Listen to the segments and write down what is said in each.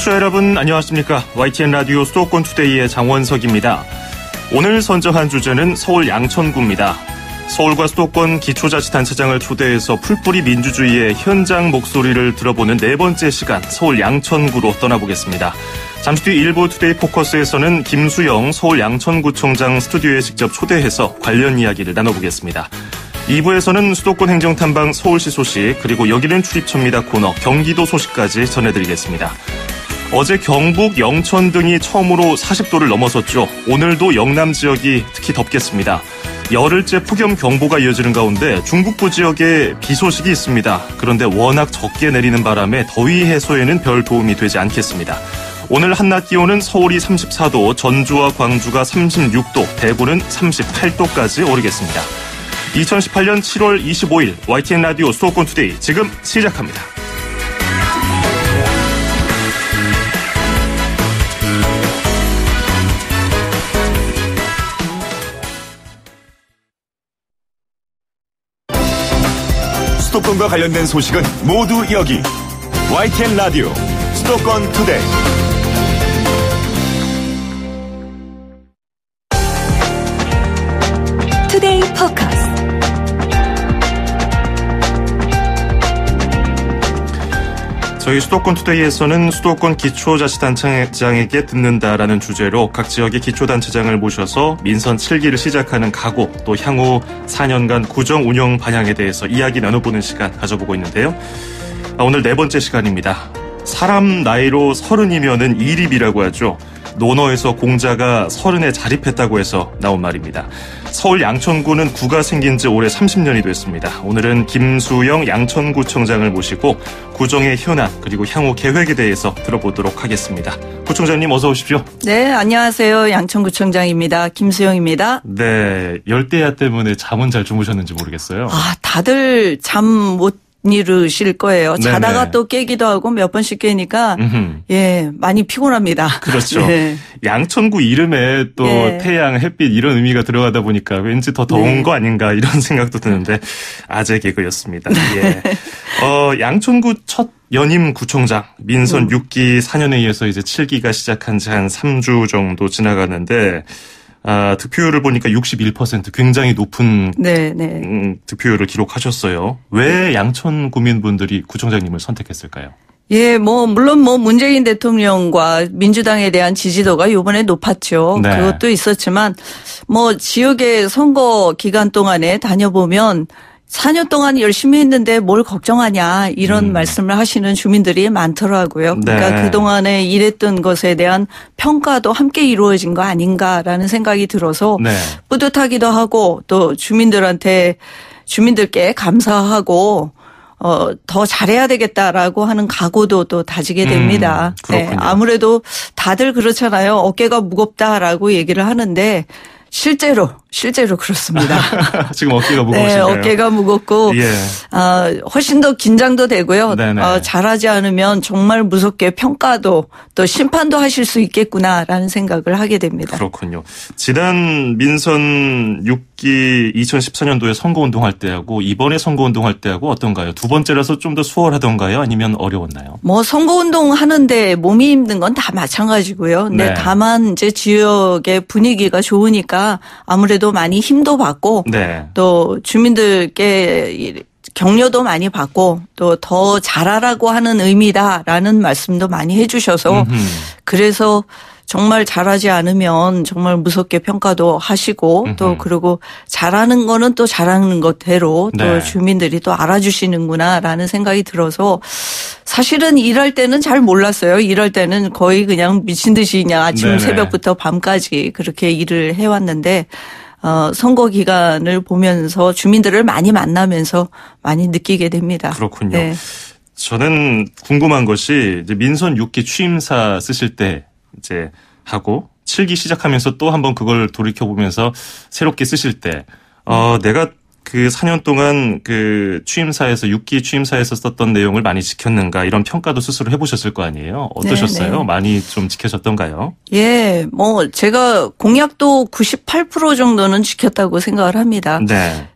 청취자 여러분 안녕하십니까. YTN 라디오 수도권 투데이의 장원석입니다. 오늘 선정한 주제는 서울 양천구입니다. 서울과 수도권 기초자치단체장을 초대해서 풀뿌리 민주주의의 현장 목소리를 들어보는 네 번째 시간 서울 양천구로 떠나보겠습니다. 잠시 뒤 일부 투데이 포커스에서는 김수영 서울 양천구청장 스튜디오에 직접 초대해서 관련 이야기를 나눠보겠습니다. 2부에서는 수도권 행정탐방 서울시 소식 그리고 여기는 출입처입니다 코너 경기도 소식까지 전해드리겠습니다. 어제 경북 영천 등이 처음으로 40도를 넘어섰죠. 오늘도 영남 지역이 특히 덥겠습니다. 열흘째 폭염경보가 이어지는 가운데 중북부 지역에 비 소식이 있습니다. 그런데 워낙 적게 내리는 바람에 더위 해소에는 별 도움이 되지 않겠습니다. 오늘 한낮 기온은 서울이 34도, 전주와 광주가 36도, 대구는 38도까지 오르겠습니다. 2018년 7월 25일 YTN 라디오 수도권 투데이 지금 시작합니다. 수도권과 관련된 소식은 모두 여기 YTN 라디오 수도권 투데이. 투데이 포커스. 저희 수도권 투데이에서는 수도권 기초자치단체장에게 듣는다라는 주제로 각 지역의 기초단체장을 모셔서 민선 7기를 시작하는 각오, 또 향후 4년간 구정 운영 방향에 대해서 이야기 나눠보는 시간 가져보고 있는데요. 오늘 네 번째 시간입니다. 사람 나이로 30이면은 이립이라고 하죠. 논어에서 공자가 30에 자립했다고 해서 나온 말입니다. 서울 양천구는 구가 생긴 지 올해 30년이 됐습니다. 오늘은 김수영 양천구청장을 모시고 구정의 현안 그리고 향후 계획에 대해서 들어보도록 하겠습니다. 구청장님 어서 오십시오. 네, 안녕하세요. 양천구청장입니다. 김수영입니다. 네, 열대야 때문에 잠은 잘 주무셨는지 모르겠어요. 다들 잠 못 이루실 거예요. 네네. 자다가 또 깨기도 하고 몇 번씩 깨니까 예, 많이 피곤합니다. 그렇죠. 네. 양천구 이름에 또 네. 태양, 햇빛 이런 의미가 들어가다 보니까 왠지 더 더운 네. 거 아닌가 이런 생각도 드는데 아재 개그였습니다. 예. 양천구 첫 연임 구청장 민선 6기 4년에 이어서 이제 7기가 시작한 지 한 3주 정도 지나가는데 득표율을 보니까 61% 굉장히 높은 득표율을 기록하셨어요. 왜 양천 구민분들이 구청장님을 선택했을까요? 예, 물론 문재인 대통령과 민주당에 대한 지지도가 이번에 높았죠. 네. 그것도 있었지만 지역의 선거 기간 동안에 다녀보면 4년 동안 열심히 했는데 뭘 걱정하냐 이런 말씀을 하시는 주민들이 많더라고요. 그러니까 네. 그동안에 일했던 것에 대한 평가도 함께 이루어진 거 아닌가라는 생각이 들어서 네. 뿌듯하기도 하고 또 주민들께 감사하고 더 잘해야 되겠다라고 하는 각오도 또 다지게 됩니다. 그렇군요. 네, 아무래도 다들 그렇잖아요. 어깨가 무겁다라고 얘기를 하는데 실제로 그렇습니다. 지금 어깨가 네, 무거우신가요? 어깨가 무겁고 예. 훨씬 더 긴장도 되고요. 네네. 잘하지 않으면 정말 무섭게 평가도 또 심판도 하실 수 있겠구나라는 생각을 하게 됩니다. 그렇군요. 지난 민선 6기 2014년도에 선거운동할 때하고 이번에 선거운동할 때하고 어떤가요? 두 번째라서 좀 더 수월하던가요? 아니면 어려웠나요? 선거운동 하는데 몸이 힘든 건 다 마찬가지고요. 근데 네. 다만 이제 지역의 분위기가 좋으니까 아무래도 많이 힘도 받고 네. 또 주민들께 격려도 많이 받고 또 더 잘하라고 하는 의미다라는 말씀도 많이 해 주셔서 그래서 정말 잘하지 않으면 정말 무섭게 평가도 하시고 또 그리고 잘하는 거는 또 잘하는 것대로 또 네. 주민들이 또 알아주시는구나라는 생각이 들어서 사실은 일할 때는 잘 몰랐어요. 일할 때는 거의 그냥 미친 듯이 그냥 아침 네네. 새벽부터 밤까지 그렇게 일을 해왔는데 선거 기간을 보면서 주민들을 많이 만나면서 많이 느끼게 됩니다. 그렇군요. 네. 저는 궁금한 것이 이제 민선 6기 취임사 쓰실 때 이제 하고 7기 시작하면서 또 한번 그걸 돌이켜보면서 새롭게 쓰실 때 내가 그 4년 동안 그 취임사에서 6기 취임사에서 썼던 내용을 많이 지켰는가 이런 평가도 스스로 해보셨을 거 아니에요? 어떠셨어요? 네네. 많이 좀 지켜졌던가요? 예, 뭐 제가 공약도 98% 정도는 지켰다고 생각을 합니다. 네.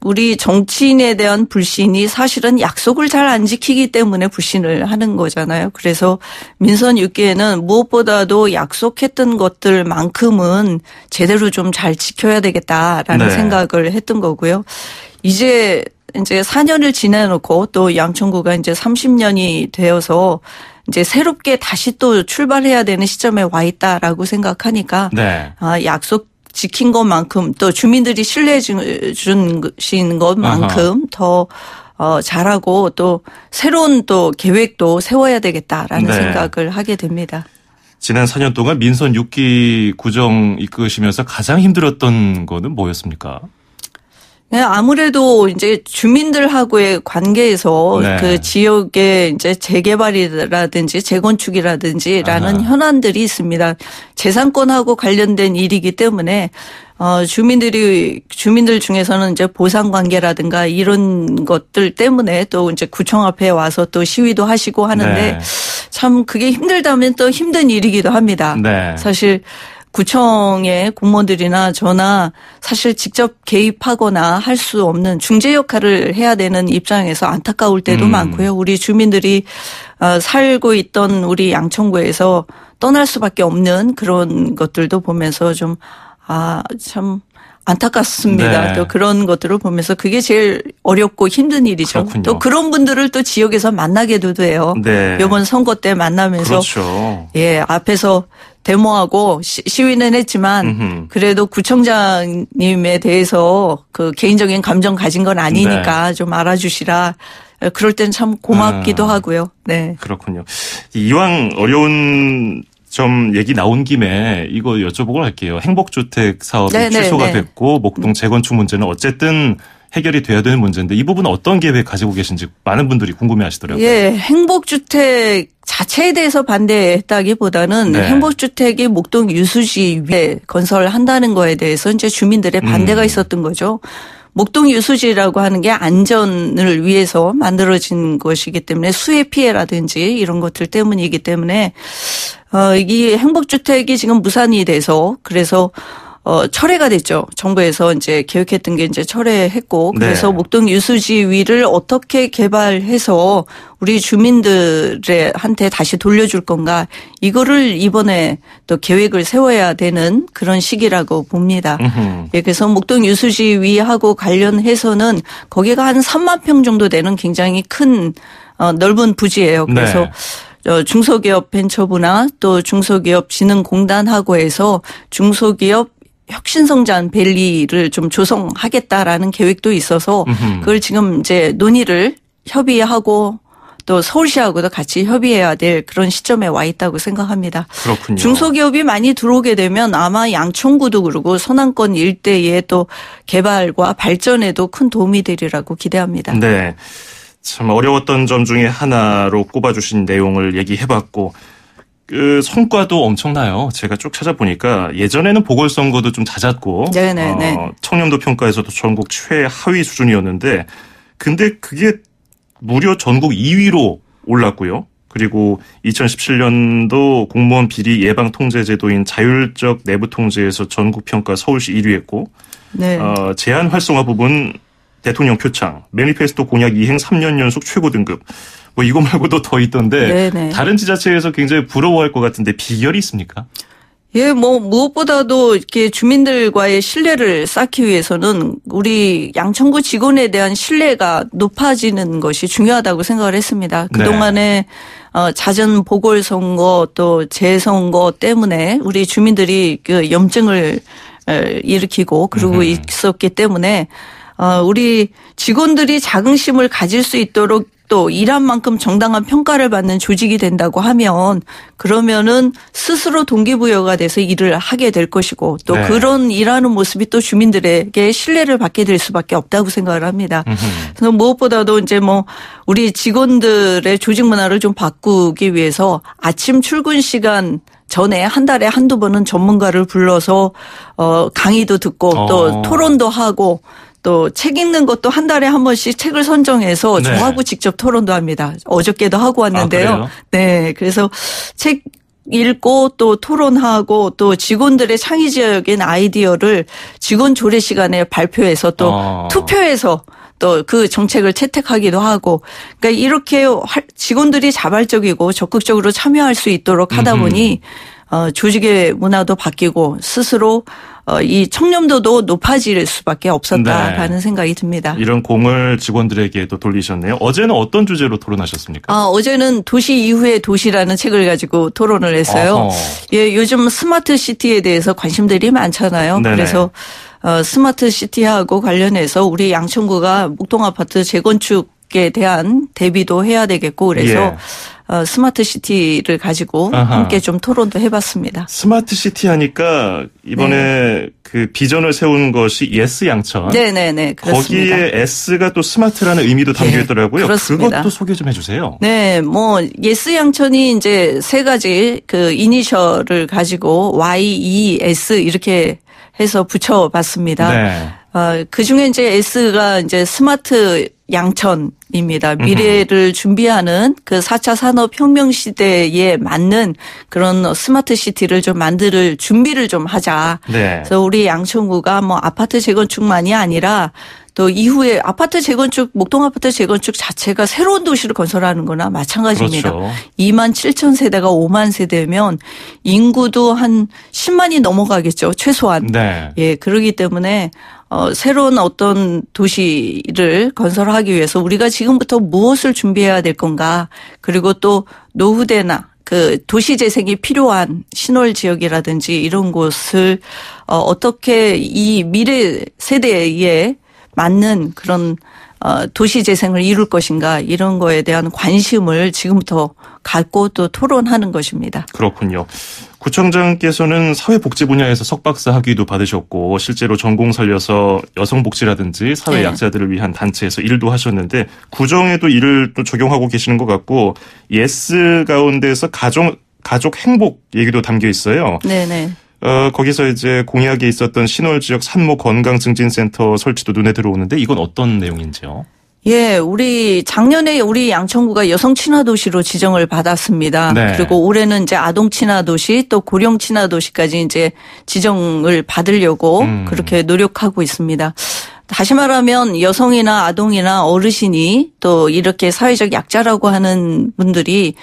우리 정치인에 대한 불신이 사실은 약속을 잘 안 지키기 때문에 불신을 하는 거잖아요. 그래서 민선 6기에는 무엇보다도 약속했던 것들만큼은 제대로 좀 잘 지켜야 되겠다라는 네. 생각을 했던 거고요. 이제 4년을 지내놓고 또 양천구가 이제 30년이 되어서 이제 새롭게 다시 또 출발해야 되는 시점에 와 있다라고 생각하니까 네. 약속 지킨 것만큼 또 주민들이 신뢰해 주신 것만큼 더 잘하고 또 새로운 또 계획도 세워야 되겠다라는 네. 생각을 하게 됩니다. 지난 4년 동안 민선 6기 구정 이끄시면서 가장 힘들었던 거는 뭐였습니까? 네, 아무래도 이제 주민들하고의 관계에서 네. 그 지역의 이제 재개발이라든지 재건축이라든지라는 현안들이 있습니다. 재산권하고 관련된 일이기 때문에 주민들 중에서는 이제 보상 관계라든가 이런 것들 때문에 또 이제 구청 앞에 와서 또 시위도 하시고 하는데 네. 참 그게 힘들다면 또 힘든 일이기도 합니다. 네. 사실 구청의 공무원들이나 저나 사실 직접 개입하거나 할 수 없는 중재 역할을 해야 되는 입장에서 안타까울 때도 많고요. 우리 주민들이 살고 있던 우리 양천구에서 떠날 수밖에 없는 그런 것들도 보면서 좀 참 안타깝습니다. 네. 또 그런 것들을 보면서 그게 제일 어렵고 힘든 일이죠. 그렇군요. 또 그런 분들을 또 지역에서 만나게도 돼요. 네. 이번 선거 때 만나면서 그렇죠. 예, 앞에서 데모하고 시위는 했지만 그래도 구청장님에 대해서 그 개인적인 감정 가진 건 아니니까 좀 알아주시라. 그럴 땐 참 고맙기도 하고요. 네. 그렇군요. 이왕 어려운 좀 얘기 나온 김에 이거 여쭤보고 할게요. 행복주택 사업이 취소가 됐고 목동 재건축 문제는 어쨌든 해결이 돼야 되는 문제인데 이 부분은 어떤 계획 가지고 계신지 많은 분들이 궁금해하시더라고요. 예, 행복주택 자체에 대해서 반대했다기보다는 네. 행복주택이 목동 유수지 위에 건설한다는 거에 대해서 이제 주민들의 반대가 있었던 거죠. 목동 유수지라고 하는 게 안전을 위해서 만들어진 것이기 때문에 수해 피해라든지 이런 것들 때문이기 때문에 이 행복주택이 지금 무산이 돼서 그래서 철회가 됐죠. 정부에서 이제 계획했던 게 이제 철회했고 그래서 네. 목동 유수지 위를 어떻게 개발해서 우리 주민들한테 다시 돌려줄 건가 이거를 이번에 또 계획을 세워야 되는 그런 시기라고 봅니다. 예, 그래서 목동 유수지 위하고 관련해서는 거기가 한 3만 평 정도 되는 굉장히 큰 넓은 부지예요. 그래서 네. 중소기업 벤처부나 또 중소기업 진흥공단하고 해서 중소기업 혁신성장 밸리를 좀 조성하겠다라는 계획도 있어서 그걸 지금 이제 논의를 협의하고 또 서울시하고도 같이 협의해야 될 그런 시점에 와 있다고 생각합니다. 그렇군요. 중소기업이 많이 들어오게 되면 아마 양천구도 그러고 서남권 일대의 또 개발과 발전에도 큰 도움이 되리라고 기대합니다. 네. 참 어려웠던 점 중에 하나로 꼽아주신 내용을 얘기해봤고 그 성과도 엄청나요. 제가 쭉 찾아보니까 예전에는 보궐선거도 좀 잦았고 청렴도 평가에서도 전국 최하위 수준이었는데 근데 그게 무려 전국 2위로 올랐고요. 그리고 2017년도 공무원 비리 예방 통제 제도인 자율적 내부 통제에서 전국 평가 서울시 1위했고 제한 활성화 부분 대통령 표창, 매니페스토 공약 이행 3년 연속 최고 등급. 뭐 이거 말고도 더 있던데 다른 지자체에서 굉장히 부러워할 것 같은데 비결이 있습니까? 예, 뭐 무엇보다도 이렇게 주민들과의 신뢰를 쌓기 위해서는 우리 양천구 직원에 대한 신뢰가 높아지는 것이 중요하다고 생각을 했습니다. 그동안에 잦은 보궐선거 또 재선거 때문에 우리 주민들이 그 염증을 일으키고 그러고 있었기 때문에 우리 직원들이 자긍심을 가질 수 있도록 또 일한 만큼 정당한 평가를 받는 조직이 된다고 하면 그러면은 스스로 동기부여가 돼서 일을 하게 될 것이고 또 그런 일하는 모습이 또 주민들에게 신뢰를 받게 될 수밖에 없다고 생각을 합니다. 그래서 무엇보다도 이제 뭐 우리 직원들의 조직 문화를 좀 바꾸기 위해서 아침 출근 시간 전에 한 달에 한두 번은 전문가를 불러서 강의도 듣고 또 토론도 하고 또 책 읽는 것도 한 달에 한 번씩 책을 선정해서 네. 저하고 직접 토론도 합니다. 어저께도 하고 왔는데요. 그래요? 네. 그래서 책 읽고 또 토론하고 또 직원들의 창의적인 아이디어를 직원 조례 시간에 발표해서 또 투표해서 또 그 정책을 채택하기도 하고 그러니까 이렇게 직원들이 자발적이고 적극적으로 참여할 수 있도록 하다 보니 조직의 문화도 바뀌고 스스로 이 청렴도도 높아질 수밖에 없었다라는 네. 생각이 듭니다. 이런 공을 직원들에게도 돌리셨네요. 어제는 어떤 주제로 토론하셨습니까? 어제는 도시 이후의 도시라는 책을 가지고 토론을 했어요. 예, 요즘 스마트 시티에 대해서 관심들이 많잖아요. 네네. 그래서 스마트 시티하고 관련해서 우리 양천구가 목동 아파트 재건축에 대한 대비도 해야 되겠고 그래서 스마트 시티를 가지고 함께 좀 토론도 해봤습니다. 스마트 시티 하니까 이번에 그 비전을 세운 것이 예스 양천. 네네네. 그렇습니다. 거기에 S가 또 스마트라는 의미도 담겨 있더라고요. 그렇습니다. 그것도 소개 좀 해주세요. 네, 뭐 예스 양천이 이제 세 가지 그 이니셜을 가지고 YES 이렇게 해서 붙여봤습니다. 네. 그 중에 이제 S가 이제 스마트 양천입니다. 미래를 준비하는 그 4차 산업혁명 시대에 맞는 그런 스마트 시티를 좀 만들 준비를 좀 하자. 네. 그래서 우리 양천구가 뭐 아파트 재건축만이 아니라 또 이후에 아파트 재건축, 목동 아파트 재건축 자체가 새로운 도시를 건설하는 거나 마찬가지입니다. 그렇죠. 2만 7천 세대가 5만 세대면 인구도 한 10만이 넘어가겠죠. 최소한. 네. 예, 그러기 때문에 새로운 어떤 도시를 건설하기 위해서 우리가 지금부터 무엇을 준비해야 될 건가. 그리고 또 노후대나 그 도시 재생이 필요한 신월 지역이라든지 이런 곳을 어떻게 이 미래 세대에 맞는 그런 도시 재생을 이룰 것인가 이런 거에 대한 관심을 지금부터 갖고 또 토론하는 것입니다. 그렇군요. 구청장께서는 사회복지 분야에서 석박사 학위도 받으셨고 실제로 전공 살려서 여성복지라든지 사회 네. 약자들을 위한 단체에서 일도 하셨는데 구정에도 이를 또 적용하고 계시는 것 같고 예스 가운데서 가족 행복 얘기도 담겨 있어요. 네네. 거기서 이제 공약에 있었던 신월 지역 산모 건강증진센터 설치도 눈에 들어오는데 이건 어떤 내용인지요? 예, 우리 작년에 우리 양천구가 여성 친화 도시로 지정을 받았습니다. 네. 그리고 올해는 이제 아동 친화 도시 또 고령 친화 도시까지 이제 지정을 받으려고 그렇게 노력하고 있습니다. 다시 말하면 여성이나 아동이나 어르신이 또 이렇게 사회적 약자라고 하는 분들이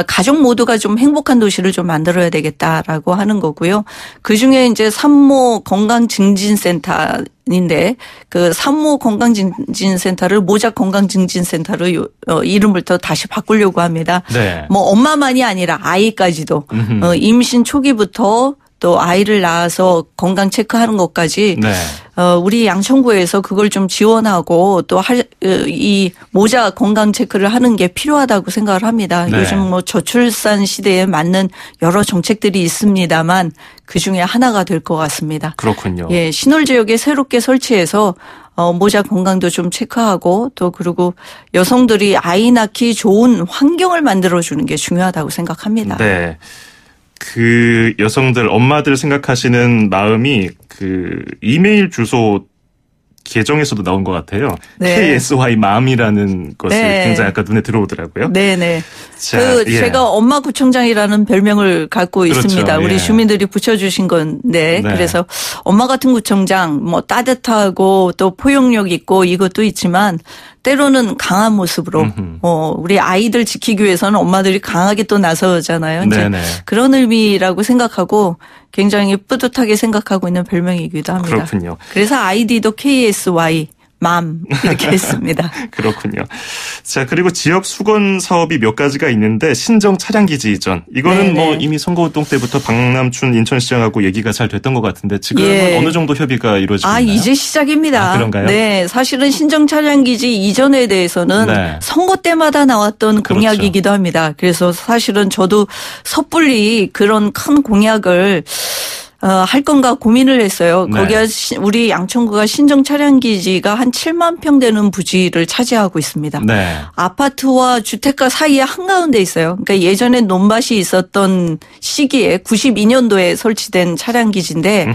가족 모두가 좀 행복한 도시를 좀 만들어야 되겠다라고 하는 거고요. 그중에 이제 산모 건강증진센터인데 그 산모 건강증진센터를 모자 건강증진센터로 이름을 또 다시 바꾸려고 합니다. 네. 뭐 엄마만이 아니라 아이까지도 임신 초기부터 또 아이를 낳아서 건강 체크하는 것까지 네. 우리 양천구에서 그걸 좀 지원하고 또 이 모자 건강 체크를 하는 게 필요하다고 생각을 합니다. 네. 요즘 뭐 저출산 시대에 맞는 여러 정책들이 있습니다만 그중에 하나가 될 것 같습니다. 그렇군요. 예, 신월 지역에 새롭게 설치해서 모자 건강도 좀 체크하고 또 그리고 여성들이 아이 낳기 좋은 환경을 만들어주는 게 중요하다고 생각합니다. 네. 그 여성들, 엄마들 생각하시는 마음이 그 이메일 주소 계정에서도 나온 것 같아요. 네. KSY 맘이라는 것이 네. 굉장히 아까 눈에 들어오더라고요. 네네. 자, 예. 제가 엄마 구청장이라는 별명을 갖고 그렇죠. 있습니다. 우리 예. 주민들이 붙여주신 건데. 네. 그래서 엄마 같은 구청장 뭐 따뜻하고 또 포용력 있고 이것도 있지만 때로는 강한 모습으로 우리 아이들 지키기 위해서는 엄마들이 강하게 또 나서잖아요. 이제 네네. 그런 의미라고 생각하고 굉장히 뿌듯하게 생각하고 있는 별명이기도 합니다. 그렇군요. 그래서 아이디도 KSY 맘 이렇게 했습니다. 그렇군요. 자, 그리고 지역 수건 사업이 몇 가지가 있는데 신정 차량 기지 이전. 이거는 네네. 뭐 이미 선거운동 때부터 박남춘 인천시장하고 얘기가 잘 됐던 것 같은데 지금은 예. 어느 정도 협의가 이루어지고 있나요? 이제 시작입니다. 그런가요? 네, 사실은 신정 차량 기지 이전에 대해서는 네. 선거 때마다 나왔던 그렇죠. 공약이기도 합니다. 그래서 사실은 저도 섣불리 그런 큰 공약을 할 건가 고민을 했어요. 네. 거기가 우리 양천구가 신정 차량 기지가 한 7만 평 되는 부지를 차지하고 있습니다. 네. 아파트와 주택가 사이에 한가운데 있어요. 그러니까 예전에 논밭이 있었던 시기에 92년도에 설치된 차량 기지인데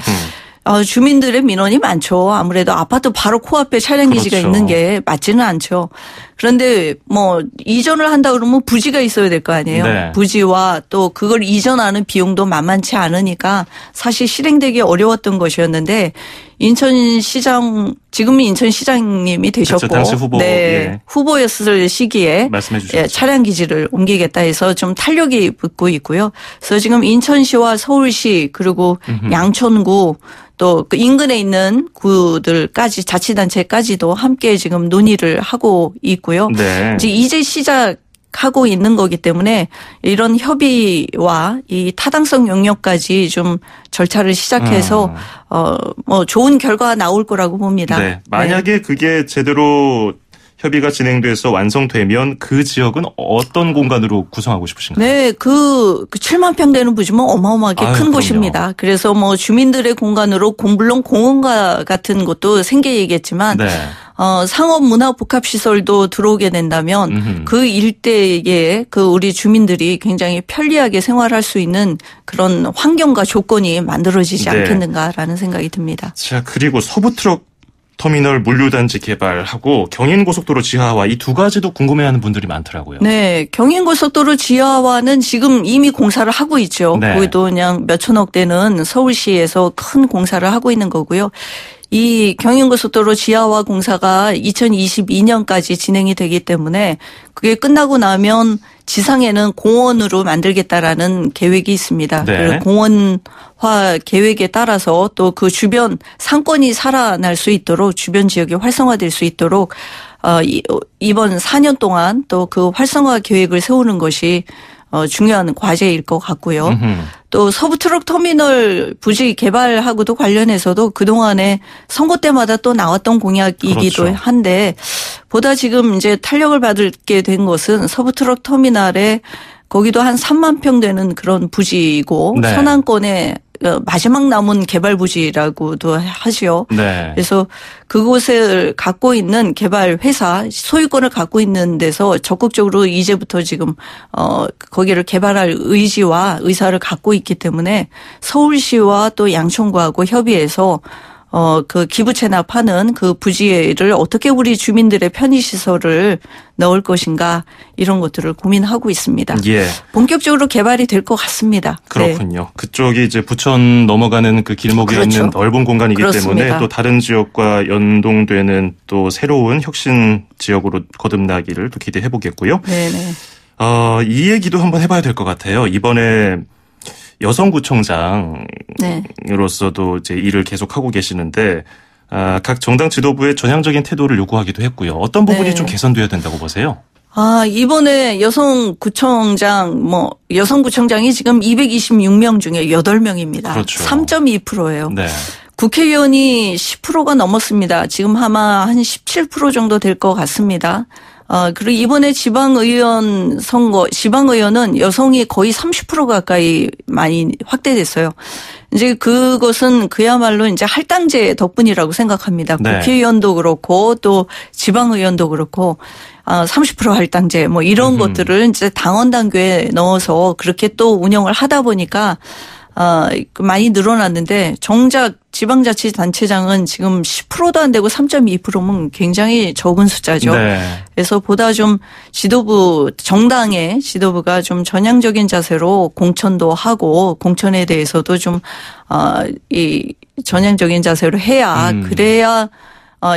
주민들의 민원이 많죠. 아무래도 아파트 바로 코앞에 차량 기지가 그렇죠. 있는 게 맞지는 않죠. 그런데 뭐 이전을 한다 그러면 부지가 있어야 될 거 아니에요. 네. 부지와 또 그걸 이전하는 비용도 만만치 않으니까 사실 실행되기 어려웠던 것이었는데 인천시장 지금은 인천시장님이 되셨고 그렇죠. 당시 후보. 네, 예. 후보였을 시기에 말씀해 주셨죠. 예, 차량 기지를 옮기겠다 해서 좀 탄력이 붙고 있고요. 그래서 지금 인천시와 서울시 그리고 양천구 또 그 인근에 있는 구들까지 자치단체까지도 함께 지금 논의를 하고 있고요. 네. 이제 시작하고 있는 거기 때문에 이런 협의와 이 타당성 영역까지 좀 절차를 시작해서 뭐 좋은 결과가 나올 거라고 봅니다. 네. 만약에 그게 제대로 협의가 진행돼서 완성되면 그 지역은 어떤 공간으로 구성하고 싶으신가요? 네, 그 7만 평 되는 부지면 어마어마하게 아유, 큰 그럼요. 곳입니다. 그래서 뭐 주민들의 공간으로 물론 공원과 같은 것도 생겨야겠지만 네. 상업 문화 복합 시설도 들어오게 된다면 그 일대에 그 우리 주민들이 굉장히 편리하게 생활할 수 있는 그런 환경과 조건이 만들어지지 네. 않겠는가라는 생각이 듭니다. 자, 그리고 서부 트럭 터미널 물류단지 개발하고 경인고속도로 지하화 이 두 가지도 궁금해하는 분들이 많더라고요. 네, 경인고속도로 지하화는 지금 이미 공사를 하고 있죠. 네. 거기도 그냥 몇천억 되는 서울시에서 큰 공사를 하고 있는 거고요. 이 경인고속도로 지하화 공사가 2022년까지 진행이 되기 때문에 그게 끝나고 나면 지상에는 공원으로 만들겠다라는 계획이 있습니다. 네. 그리고 공원화 계획에 따라서 또 그 주변 상권이 살아날 수 있도록 주변 지역이 활성화될 수 있도록 이번 4년 동안 또 그 활성화 계획을 세우는 것이 중요한 과제일 것 같고요. 또 서부 트럭 터미널 부지 개발하고도 관련해서도 그동안에 선거 때마다 또 나왔던 공약이기도 그렇죠. 한데 보다 지금 이제 탄력을 받게 된 것은 서부 트럭 터미널에 거기도 한 3만 평 되는 그런 부지이고 네. 서남권에 마지막 남은 개발 부지라고도 하지요. 네. 그래서 그곳을 갖고 있는 개발 회사 소유권을 갖고 있는 데서 적극적으로 이제부터 지금 거기를 개발할 의지와 의사를 갖고 있기 때문에 서울시와 또 양천구하고 협의해서 그 기부 체납하는 그 부지를 어떻게 우리 주민들의 편의시설을 넣을 것인가 이런 것들을 고민하고 있습니다. 예. 본격적으로 개발이 될 것 같습니다. 그렇군요. 네. 그쪽이 이제 부천 넘어가는 그 길목에 그렇죠. 있는 넓은 공간이기 그렇습니다. 때문에 또 다른 지역과 연동되는 또 새로운 혁신 지역으로 거듭나기를 또 기대해 보겠고요. 네네. 이 얘기도 한번 해봐야 될 것 같아요. 이번에 여성구청장으로서도 이제 일을 계속하고 계시는데 각 정당 지도부의 전향적인 태도를 요구하기도 했고요. 어떤 부분이 네. 좀 개선돼야 된다고 보세요? 이번에 여성구청장이 지금 226명 중에 8명입니다. 그렇죠. 3.2%예요. 네. 국회의원이 10%가 넘었습니다. 지금 아마 한 17% 정도 될 것 같습니다. 그리고 이번에 지방의원 선거, 지방의원은 여성이 거의 30% 가까이 많이 확대됐어요. 이제 그것은 그야말로 이제 할당제 덕분이라고 생각합니다. 네. 국회의원도 그렇고 또 지방의원도 그렇고 30% 할당제 뭐 이런 것들을 이제 당원 당규에 넣어서 그렇게 또 운영을 하다 보니까 많이 늘어났는데 정작 지방자치단체장은 지금 10%도 안 되고 3.2%면 굉장히 적은 숫자죠. 네. 그래서 보다 좀 정당의 지도부가 좀 전향적인 자세로 공천도 하고 공천에 대해서도 좀 이 전향적인 자세로 해야 그래야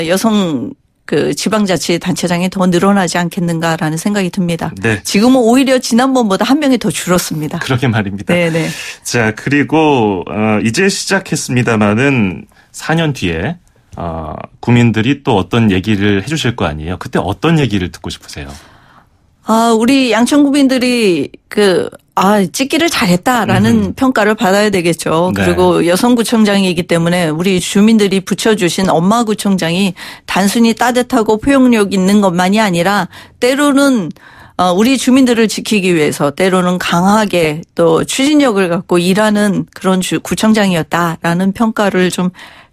여성 그 지방자치단체장이 더 늘어나지 않겠는가라는 생각이 듭니다. 네. 지금은 오히려 지난번보다 한 명이 더 줄었습니다. 그러게 말입니다. 네네. 자, 그리고 이제 시작했습니다마는 4년 뒤에 국민들이 또 어떤 얘기를 해주실 거 아니에요? 그때 어떤 얘기를 듣고 싶으세요? 우리 양천 구민들이 찍기를 잘했다라는 평가를 받아야 되겠죠. 네. 그리고 여성구청장이기 때문에 우리 주민들이 붙여주신 엄마구청장이 단순히 따뜻하고 포용력 있는 것만이 아니라 때로는 우리 주민들을 지키기 위해서 때로는 강하게 또 추진력을 갖고 일하는 그런 구청장이었다라는 평가를 좀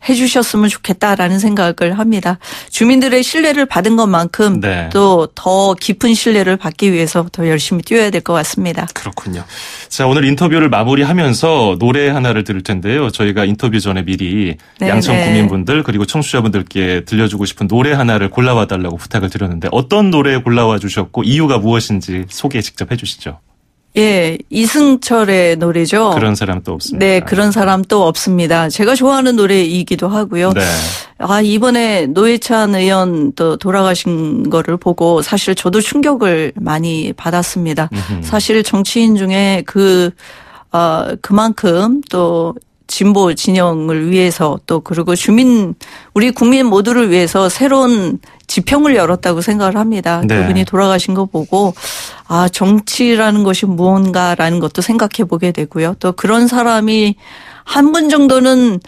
해주셨으면 좋겠다라는 생각을 합니다. 주민들의 신뢰를 받은 것만큼 네. 또 더 깊은 신뢰를 받기 위해서 더 열심히 뛰어야 될 것 같습니다. 그렇군요. 자, 오늘 인터뷰를 마무리하면서 노래 하나를 들을 텐데요. 저희가 인터뷰 전에 미리 네, 양천 네. 구민분들 그리고 청취자분들께 들려주고 싶은 노래 하나를 골라와 달라고 부탁을 드렸는데 어떤 노래 골라와 주셨고 이유가 무엇인지 소개 직접 해주시죠. 예, 이승철의 노래죠. 그런 사람 또 없습니다. 네, 그런 사람 또 없습니다. 제가 좋아하는 노래이기도 하고요. 네. 이번에 노회찬 의원 또 돌아가신 거를 보고 사실 저도 충격을 많이 받았습니다. 사실 정치인 중에 그만큼 또 진보 진영을 위해서 또 그리고 우리 국민 모두를 위해서 새로운 지평을 열었다고 생각을 합니다. 네. 그분이 돌아가신 거 보고 정치라는 것이 무언가라는 것도 생각해 보게 되고요. 또 그런 사람이 한 분 정도는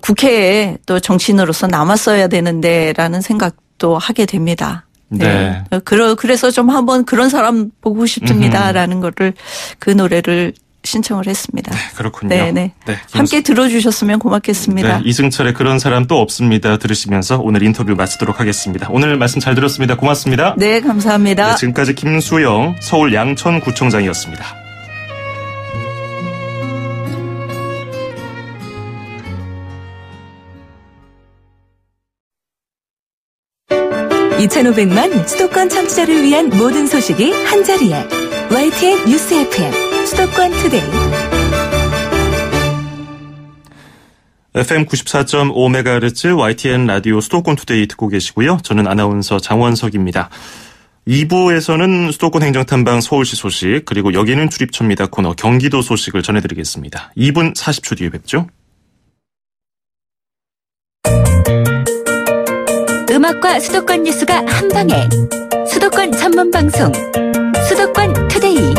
국회에 또 정치인으로서 남았어야 되는데라는 생각도 하게 됩니다. 네. 그래서 좀 한번 그런 사람 보고 싶습니다라는 거를 그 노래를 신청을 했습니다. 네, 그렇군요. 네네. 네, 함께 들어주셨으면 고맙겠습니다. 네, 이승철의 그런 사람 또 없습니다. 들으시면서 오늘 인터뷰 마치도록 하겠습니다. 오늘 말씀 잘 들었습니다. 고맙습니다. 네, 감사합니다. 네, 지금까지 김수영 서울 양천구청장이었습니다. (2500만) 수도권 청취자를 위한 모든 소식이 한자리에 YTN 뉴스 FM 수도권 투데이. FM 94.5MHz YTN 라디오 수도권 투데이 듣고 계시고요. 저는 아나운서 장원석입니다. 2부에서는 수도권 행정탐방 서울시 소식 그리고 여기는 출입처입니다 코너 경기도 소식을 전해드리겠습니다. 2분 40초 뒤에 뵙죠. 음악과 수도권 뉴스가 한방에 수도권 전문 방송 수도권 투데이.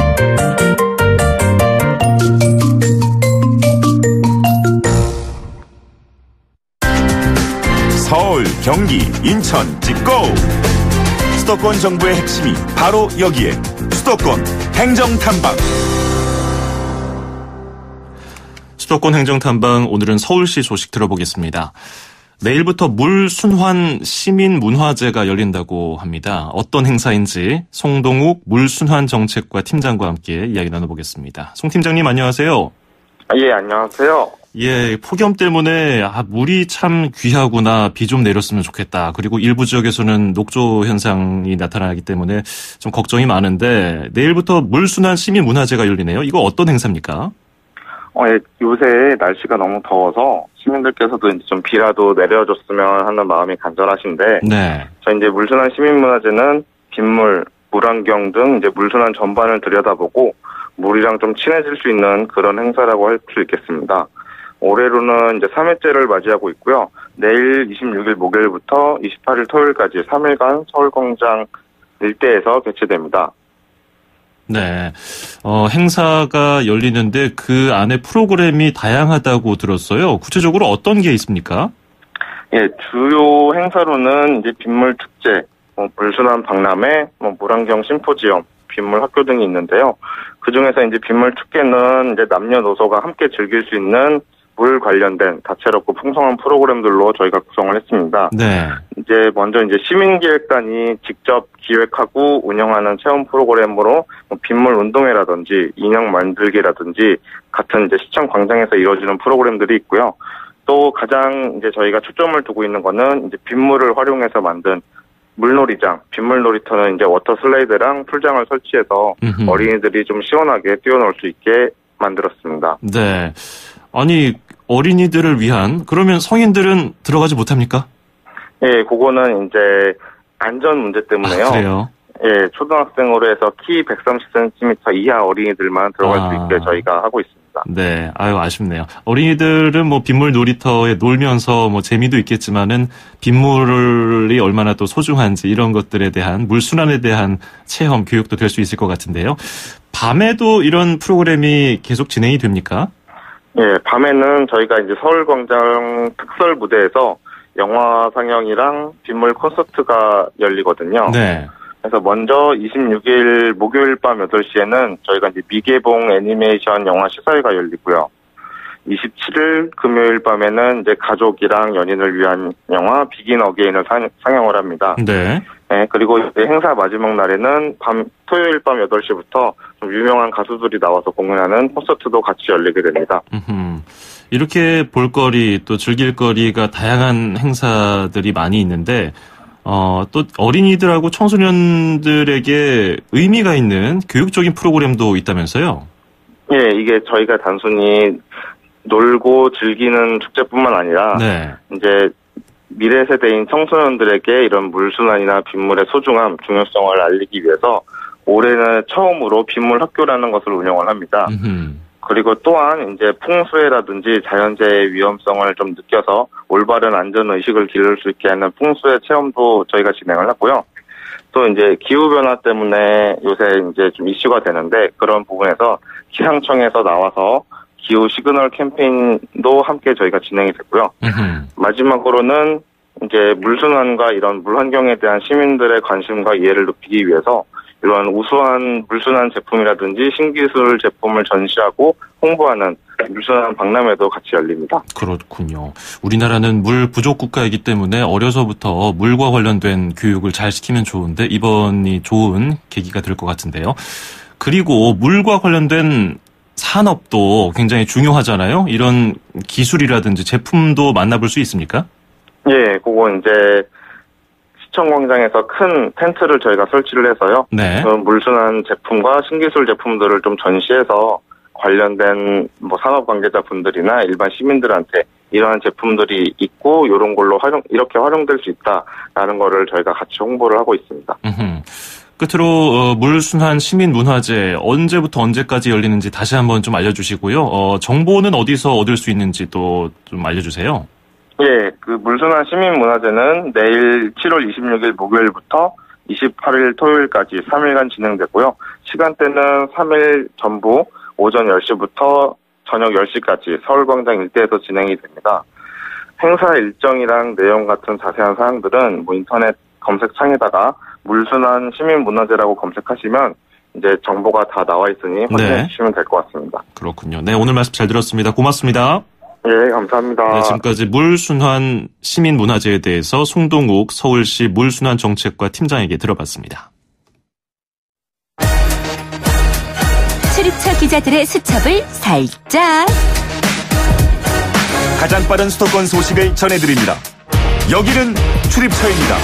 서울, 경기, 인천 찍고! 수도권 정부의 핵심이 바로 여기에 수도권 행정탐방. 수도권 행정탐방 오늘은 서울시 소식 들어보겠습니다. 내일부터 물순환 시민문화제가 열린다고 합니다. 어떤 행사인지 송동욱 물순환 정책과 팀장과 함께 이야기 나눠보겠습니다. 송 팀장님 안녕하세요. 예, 안녕하세요. 예, 폭염 때문에 물이 참 귀하구나, 비 좀 내렸으면 좋겠다. 그리고 일부 지역에서는 녹조 현상이 나타나기 때문에 좀 걱정이 많은데 내일부터 물순환 시민문화제가 열리네요. 이거 어떤 행사입니까? 예, 요새 날씨가 너무 더워서 시민들께서도 이제 좀 비라도 내려줬으면 하는 마음이 간절하신데, 네. 저희 이제 물순환 시민문화제는 빗물, 물환경 등 이제 물순환 전반을 들여다보고 물이랑 좀 친해질 수 있는 그런 행사라고 할 수 있겠습니다. 올해로는 이제 3회째를 맞이하고 있고요. 내일 26일 목요일부터 28일 토요일까지 3일간 서울광장 일대에서 개최됩니다. 네. 행사가 열리는데 그 안에 프로그램이 다양하다고 들었어요. 구체적으로 어떤 게 있습니까? 예, 주요 행사로는 이제 빗물 축제, 물순환 박람회, 물환경 심포지엄, 빗물 학교 등이 있는데요. 그 중에서 이제 빗물 축제는 이제 남녀노소가 함께 즐길 수 있는 물 관련된 다채롭고 풍성한 프로그램들로 저희가 구성을 했습니다. 네. 이제 먼저 이제 시민기획단이 직접 기획하고 운영하는 체험 프로그램으로 빗물 운동회라든지 인형 만들기라든지 같은 이제 시청 광장에서 이루어지는 프로그램들이 있고요. 또 가장 이제 저희가 초점을 두고 있는 거는 이제 빗물을 활용해서 만든 물놀이장, 빗물 놀이터는 이제 워터 슬라이드랑 풀장을 설치해서 어린이들이 좀 시원하게 뛰어놀 수 있게 만들었습니다. 네. 아니, 어린이들을 위한, 그러면 성인들은 들어가지 못합니까? 예, 그거는 이제 안전 문제 때문에요. 그래요? 예, 초등학생으로 해서 키 130cm 이하 어린이들만 들어갈 수 있게 저희가 하고 있습니다. 네, 아쉽네요. 어린이들은 빗물 놀이터에 놀면서 재미도 있겠지만은 빗물이 얼마나 또 소중한지 이런 것들에 대한 물순환에 대한 체험, 교육도 될 수 있을 것 같은데요. 밤에도 이런 프로그램이 계속 진행이 됩니까? 예, 밤에는 저희가 이제 서울광장 특설 무대에서 영화 상영이랑 빗물 콘서트가 열리거든요. 네. 그래서 먼저 26일 목요일 밤 8시에는 저희가 이제 미개봉 애니메이션 영화 시사회가 열리고요. 27일 금요일 밤에는 이제 가족이랑 연인을 위한 영화 비긴 어게인을 상영을 합니다. 네. 네, 그리고 이제 행사 마지막 날에는 토요일 밤 8시부터 좀 유명한 가수들이 나와서 공연하는 콘서트도 같이 열리게 됩니다. 이렇게 볼거리 또 즐길거리가 다양한 행사들이 많이 있는데 또 어린이들하고 청소년들에게 의미가 있는 교육적인 프로그램도 있다면서요? 예, 이게 저희가 단순히 놀고 즐기는 축제뿐만 아니라 네. 이제 미래 세대인 청소년들에게 이런 물순환이나 빗물의 소중함, 중요성을 알리기 위해서 올해는 처음으로 빗물 학교라는 것을 운영을 합니다. 그리고 또한 이제 풍수해라든지 자연재해의 위험성을 좀 느껴서 올바른 안전 의식을 기를 수 있게 하는 풍수해 체험도 저희가 진행을 하고요. 또 이제 기후 변화 때문에 요새 이제 좀 이슈가 되는데 그런 부분에서 기상청에서 나와서 기후 시그널 캠페인도 함께 저희가 진행이 됐고요. 마지막으로는 이제 물순환과 이런 물환경에 대한 시민들의 관심과 이해를 높이기 위해서 이런 우수한 물순환 제품이라든지 신기술 제품을 전시하고 홍보하는 물순환 박람회도 같이 열립니다. 그렇군요. 우리나라는 물 부족 국가이기 때문에 어려서부터 물과 관련된 교육을 잘 시키면 좋은데 이번이 좋은 계기가 될 것 같은데요. 그리고 물과 관련된 산업도 굉장히 중요하잖아요. 이런 기술이라든지 제품도 만나볼 수 있습니까? 예, 그거 이제 시청광장에서 큰 텐트를 저희가 설치를 해서요. 네. 물순환 제품과 신기술 제품들을 좀 전시해서 관련된 뭐 산업 관계자분들이나 일반 시민들한테 이러한 제품들이 있고 이런 걸로 이렇게 활용될 수 있다라는 거를 저희가 같이 홍보를 하고 있습니다. 끝으로 물순환 시민문화제 언제부터 언제까지 열리는지 다시 한번 좀 알려주시고요. 정보는 어디서 얻을 수 있는지 또 좀 알려주세요. 예, 그 물순환 시민문화제는 내일 7월 26일 목요일부터 28일 토요일까지 3일간 진행되고요. 시간대는 3일 전부 오전 10시부터 저녁 10시까지 서울광장 일대에서 진행이 됩니다. 행사 일정이랑 내용 같은 자세한 사항들은 뭐 인터넷 검색창에다가 물순환 시민문화제라고 검색하시면 이제 정보가 다 나와 있으니 확인해 주시면 될 것 같습니다. 그렇군요. 네, 오늘 말씀 잘 들었습니다. 고맙습니다. 예, 감사합니다. 네, 지금까지 물순환 시민문화제에 대해서 송동욱 서울시 물순환정책과 팀장에게 들어봤습니다. 출입처 기자들의 수첩을 살짝. 가장 빠른 수도권 소식을 전해드립니다. 여기는 출입처입니다.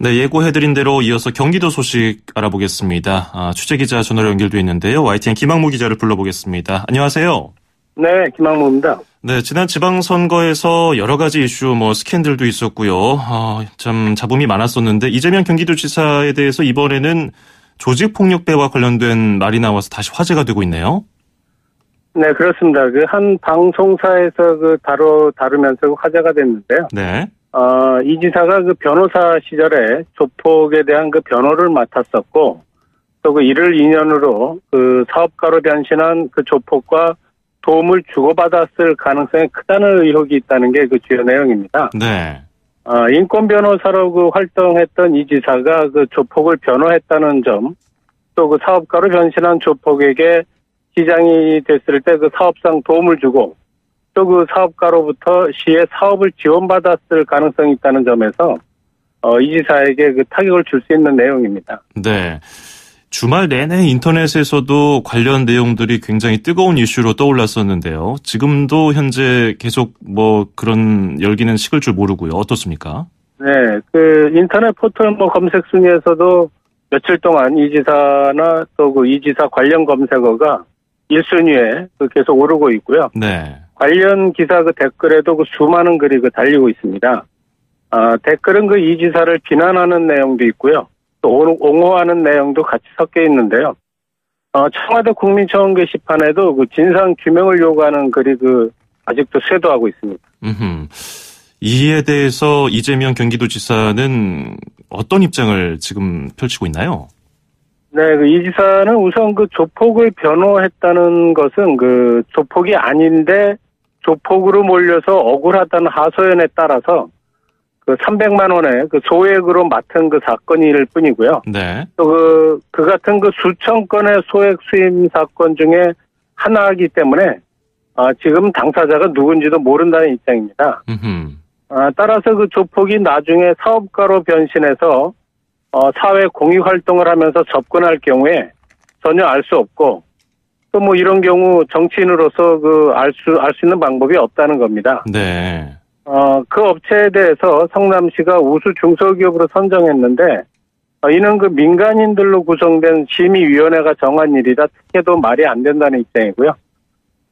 네, 예고해드린 대로 이어서 경기도 소식 알아보겠습니다. 취재기자 전화로 연결돼 있는데요. YTN 김학무 기자를 불러보겠습니다. 안녕하세요. 네, 김학무입니다. 네, 지난 지방선거에서 여러 가지 이슈, 스캔들도 있었고요. 참 잡음이 많았었는데 이재명 경기도지사에 대해서 이번에는 조직폭력배와 관련된 말이 나와서 다시 화제가 되고 있네요. 네, 그렇습니다. 그 한 방송사에서 다루면서 화제가 됐는데요. 네. 이 지사가 그 변호사 시절에 조폭에 대한 그 변호를 맡았었고, 또 그 이를 인연으로 그 사업가로 변신한 그 조폭과 도움을 주고받았을 가능성이 크다는 의혹이 있다는 게 그 주요 내용입니다. 네. 인권 변호사로 그 활동했던 이 지사가 그 조폭을 변호했다는 점, 또 그 사업가로 변신한 조폭에게 시장이 됐을 때 그 사업상 도움을 주고, 또 그 사업가로부터 시의 사업을 지원받았을 가능성이 있다는 점에서 이 지사에게 그 타격을 줄 수 있는 내용입니다. 네. 주말 내내 인터넷에서도 관련 내용들이 굉장히 뜨거운 이슈로 떠올랐었는데요. 지금도 현재 계속 그런 열기는 식을 줄 모르고요. 어떻습니까? 네. 그 인터넷 포털 검색 순위에서도 며칠 동안 이 지사나 또 그 이 지사 관련 검색어가 1순위에 계속 오르고 있고요. 네. 관련 기사 그 댓글에도 그 수많은 글이 달리고 있습니다. 댓글은 그 이 지사를 비난하는 내용도 있고요. 또 옹호하는 내용도 같이 섞여 있는데요. 청와대 국민청원 게시판에도 그 진상 규명을 요구하는 글이 아직도 쇄도하고 있습니다. 이에 대해서 이재명 경기도지사는 어떤 입장을 지금 펼치고 있나요? 네, 이 지사는 우선 그 조폭을 변호했다는 것은 그 조폭이 아닌데 조폭으로 몰려서 억울하다는 하소연에 따라서 그 300만 원의 그 소액으로 맡은 그 사건일 뿐이고요. 네. 또 그 같은 그 수천 건의 소액 수임 사건 중에 하나이기 때문에 지금 당사자가 누군지도 모른다는 입장입니다. 따라서 그 조폭이 나중에 사업가로 변신해서 사회 공익 활동을 하면서 접근할 경우에 전혀 알 수 없고 또 뭐 이런 경우 정치인으로서 그 알 수 있는 방법이 없다는 겁니다. 네. 그 업체에 대해서 성남시가 우수 중소기업으로 선정했는데 이는 그 민간인들로 구성된 심의위원회가 정한 일이라 특혜도 말이 안 된다는 입장이고요.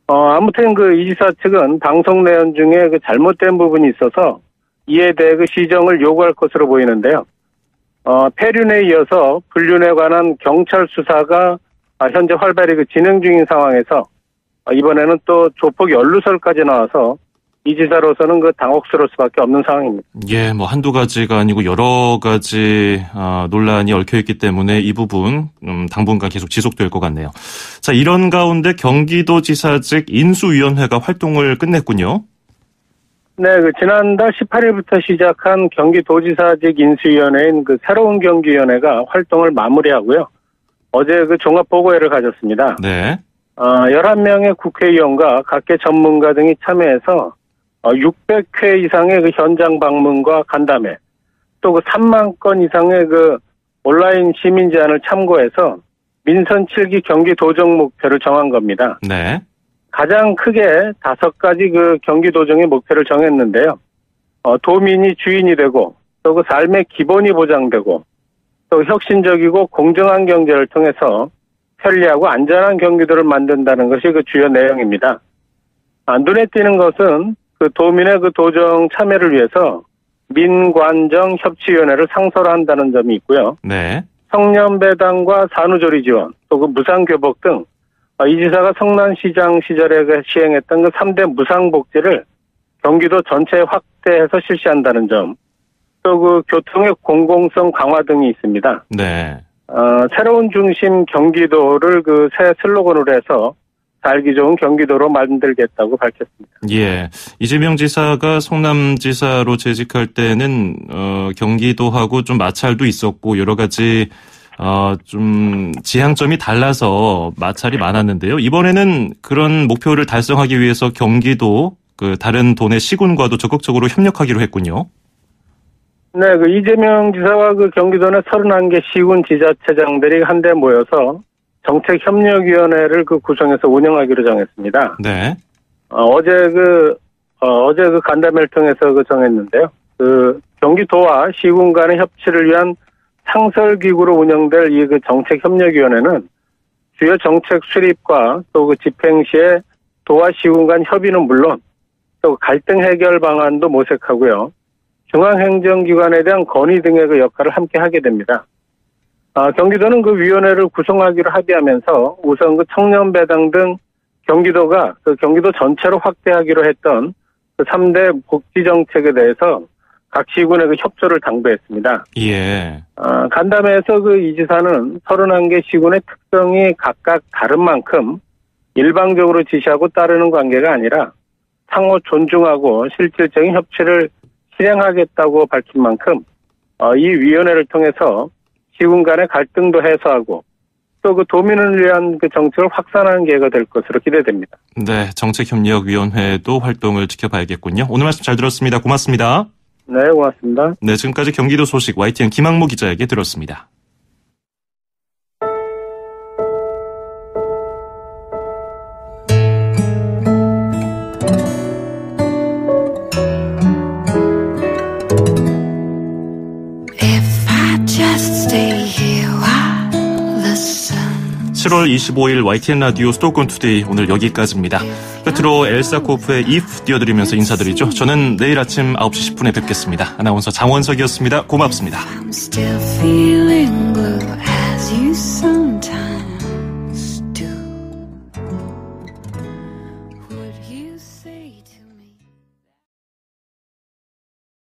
아무튼 그 이지사 측은 방송 내용 중에 그 잘못된 부분이 있어서 이에 대해 그 시정을 요구할 것으로 보이는데요. 폐륜에 이어서 불륜에 관한 경찰 수사가 현재 활발히 그 진행 중인 상황에서 이번에는 또 조폭 연루설까지 나와서 이 지사로서는 그 당혹스러울 수밖에 없는 상황입니다. 예, 뭐 한두 가지가 아니고 여러 가지 논란이 얽혀있기 때문에 이 부분 당분간 계속 지속될 것 같네요. 자, 이런 가운데 경기도지사직 인수위원회가 활동을 끝냈군요. 네, 그 지난달 18일부터 시작한 경기도지사직 인수위원회인 그 새로운 경기위원회가 활동을 마무리하고요. 어제 그 종합보고회를 가졌습니다. 네. 11명의 국회의원과 각계 전문가 등이 참여해서 600회 이상의 그 현장 방문과 간담회, 또 그 3만 건 이상의 그 온라인 시민 제안을 참고해서 민선 7기 경기 도정 목표를 정한 겁니다. 네. 가장 크게 5가지 그 경기 도정의 목표를 정했는데요. 도민이 주인이 되고, 또 그 삶의 기본이 보장되고, 또 혁신적이고 공정한 경제를 통해서 편리하고 안전한 경기도를 만든다는 것이 그 주요 내용입니다. 눈에 띄는 것은 그 도민의 그 도정 참여를 위해서 민관정 협치위원회를 상설한다는 점이 있고요. 네. 청년배당과 산후조리 지원, 또 그 무상교복 등 이 지사가 성남시장 시절에 그 시행했던 그 3대 무상복지를 경기도 전체에 확대해서 실시한다는 점, 또 그 교통의 공공성 강화 등이 있습니다. 네. 새로운 중심 경기도를 그 새 슬로건으로 해서 살기 좋은 경기도로 만들겠다고 밝혔습니다. 예. 이재명 지사가 성남지사로 재직할 때는, 경기도하고 좀 마찰도 있었고, 여러 가지, 좀 지향점이 달라서 마찰이 많았는데요. 이번에는 그런 목표를 달성하기 위해서 경기도, 그 다른 도내 시군과도 적극적으로 협력하기로 했군요. 네, 그 이재명 지사와 그 경기도 내 31개 시군 지자체장들이 한데 모여서 정책협력위원회를 그 구성해서 운영하기로 정했습니다. 네. 어제 그 간담회를 통해서 그 정했는데요. 그 경기도와 시군 간의 협치를 위한 상설기구로 운영될 이 그 정책협력위원회는 주요 정책 수립과 또 그 집행 시에 도와 시군 간 협의는 물론 또 갈등 해결 방안도 모색하고요. 중앙행정기관에 대한 건의 등의 그 역할을 함께 하게 됩니다. 경기도는 그 위원회를 구성하기로 합의하면서 우선 그 청년배당 등 경기도가 그 경기도 전체로 확대하기로 했던 그 3대 복지정책에 대해서 각 시군의 그 협조를 당부했습니다. 예. 간담회에서 그 이 지사는 31개 시군의 특성이 각각 다른 만큼 일방적으로 지시하고 따르는 관계가 아니라 상호 존중하고 실질적인 협치를 실행하겠다고 밝힌 만큼 이 위원회를 통해서 시군 간의 갈등도 해소하고 또 그 도민을 위한 그 정책을 확산하는 기회가 될 것으로 기대됩니다. 네, 정책협력위원회도 활동을 지켜봐야겠군요. 오늘 말씀 잘 들었습니다. 고맙습니다. 네, 고맙습니다. 네, 지금까지 경기도 소식 YTN 김학모 기자에게 들었습니다. If I just stay here while the sun 7월 25일 YTN 라디오 수도권 투데이 오늘 여기까지입니다. 끝으로 엘사코프의 If 띄워드리면서 인사드리죠. 저는 내일 아침 9시 10분에 뵙겠습니다. 아나운서 장원석이었습니다. 고맙습니다. I'm still feeling blue as you sometimes do. Would you say